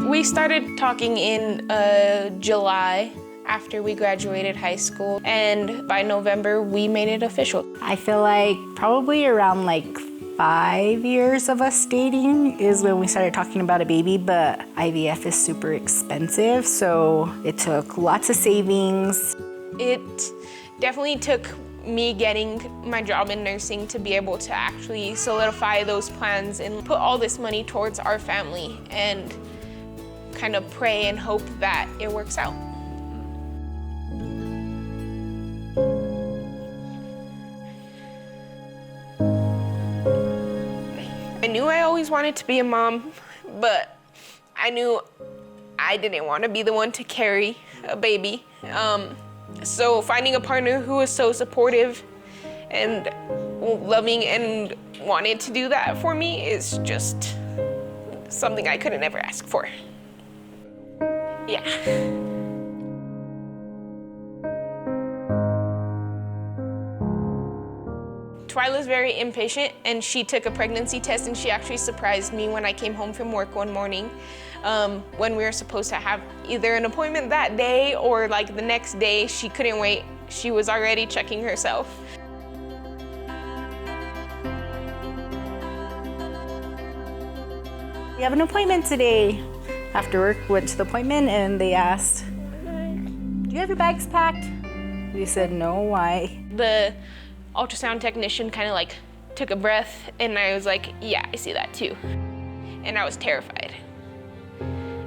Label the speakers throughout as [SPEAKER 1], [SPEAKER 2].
[SPEAKER 1] We started talking in July after we graduated high school, and by November we made it official.
[SPEAKER 2] I feel like probably around like 5 years of us dating is when we started talking about a baby, but IVF is super expensive, so it took lots of savings.
[SPEAKER 1] It definitely took me getting my job in nursing to be able to actually solidify those plans and put all this money towards our family and kind of pray and hope that it works out. I knew I always wanted to be a mom, but I knew I didn't want to be the one to carry a baby. So finding a partner who was so supportive and loving and wanted to do that for me is just something I couldn't ever ask for. Yeah. Twyla's very impatient, and she took a pregnancy test, and she actually surprised me when I came home from work one morning when we were supposed to have either an appointment that day or like the next day. She couldn't wait. She was already checking herself.
[SPEAKER 2] We have an appointment today. After work, went to the appointment and they asked, "Do you have your bags packed?" We said, "No, why?"
[SPEAKER 1] The ultrasound technician kind of like took a breath, and I was like, yeah, I see that too. And I was terrified.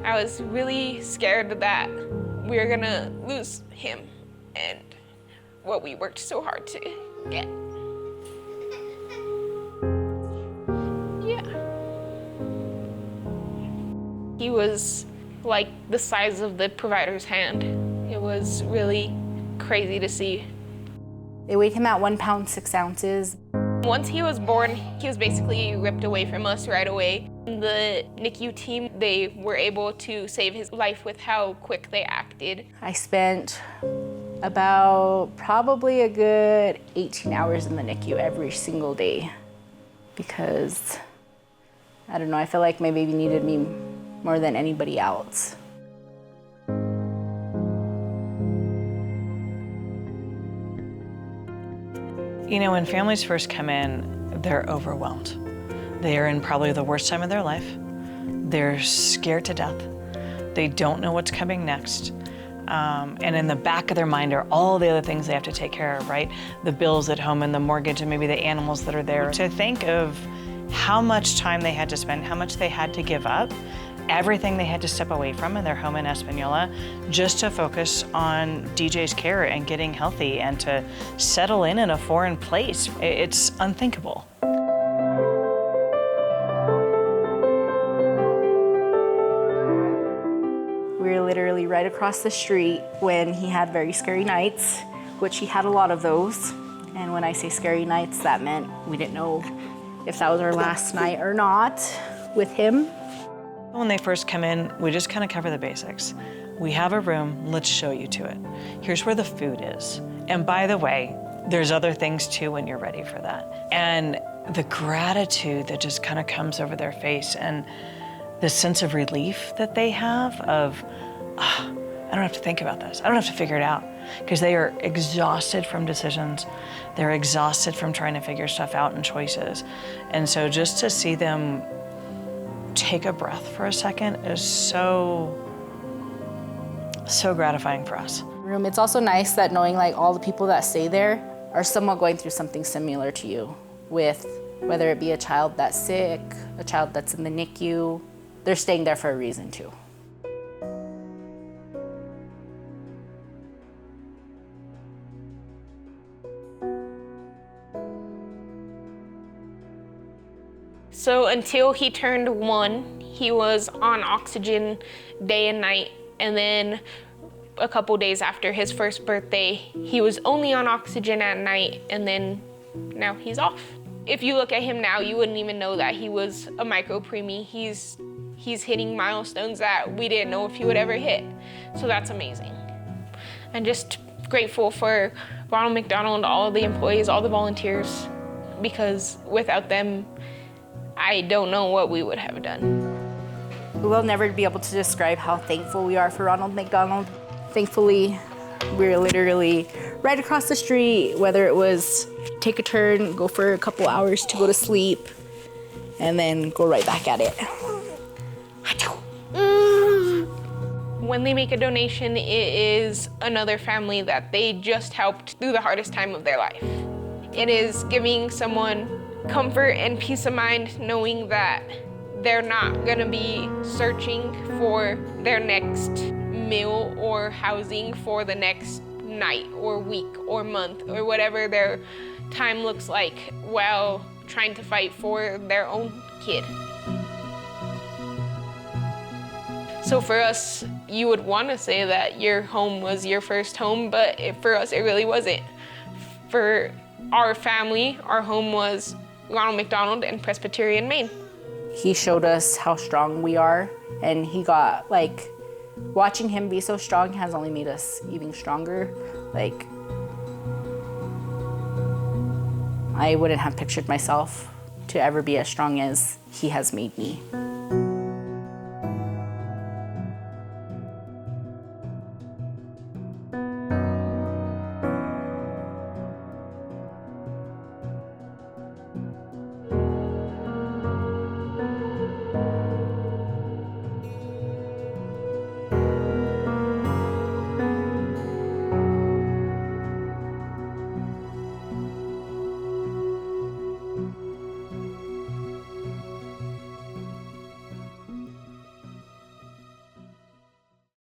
[SPEAKER 1] I was really scared that we were gonna lose him and what we worked so hard to get. Yeah. He was like the size of the provider's hand. It was really crazy to see.
[SPEAKER 2] They weighed him at 1 pound, 6 ounces.
[SPEAKER 1] Once he was born, he was basically ripped away from us right away. The NICU team, they were able to save his life with how quick they acted.
[SPEAKER 2] I spent about probably a good 18 hours in the NICU every single day because, I don't know, I feel like my baby needed me more than anybody else.
[SPEAKER 3] You know, when families first come in, they're overwhelmed. They are in probably the worst time of their life. They're scared to death. They don't know what's coming next. And in the back of their mind are all the other things they have to take care of, right? The bills at home and the mortgage and maybe the animals that are there. To think of how much time they had to spend, how much they had to give up, everything they had to step away from in their home in Española just to focus on DJ's care and getting healthy and to settle in a foreign place. It's unthinkable.
[SPEAKER 2] We were literally right across the street when he had very scary nights, which he had a lot of those. And when I say scary nights, that meant we didn't know if that was our last night or not with him.
[SPEAKER 3] When they first come in, we just kind of cover the basics. We have a room, let's show you to it. Here's where the food is. And by the way, there's other things too when you're ready for that. And the gratitude that just kind of comes over their face and the sense of relief that they have of, I don't have to think about this. I don't have to figure it out. Because they are exhausted from decisions. They're exhausted from trying to figure stuff out and choices. And so just to see them take a breath for a second is so gratifying for us.
[SPEAKER 2] It's also nice that knowing like all the people that stay there are somewhat going through something similar to you, with whether it be a child that's sick, a child that's in the NICU, they're staying there for a reason too.
[SPEAKER 1] So until he turned 1, he was on oxygen day and night. And then a couple days after his first birthday, he was only on oxygen at night, and then now he's off. If you look at him now, you wouldn't even know that he was a micro-preemie. He's hitting milestones that we didn't know if he would ever hit. So that's amazing. I'm just grateful for Ronald McDonald, all the employees, all the volunteers, because without them, I don't know what we would have done.
[SPEAKER 2] We'll never be able to describe how thankful we are for Ronald McDonald. Thankfully, we're literally right across the street, whether it was take a turn, go for a couple hours to go to sleep, and then go right back at it.
[SPEAKER 1] When they make a donation, it is another family that they just helped through the hardest time of their life. It is giving someone comfort and peace of mind knowing that they're not gonna be searching for their next meal or housing for the next night or week or month or whatever their time looks like while trying to fight for their own kid. So for us, you would want to say that your home was your first home, but for us, it really wasn't. For our family, our home was Ronald McDonald in Presbyterian, Maine.
[SPEAKER 2] He showed us how strong we are, and he got, like, watching him be so strong has only made us even stronger. Like, I wouldn't have pictured myself to ever be as strong as he has made me.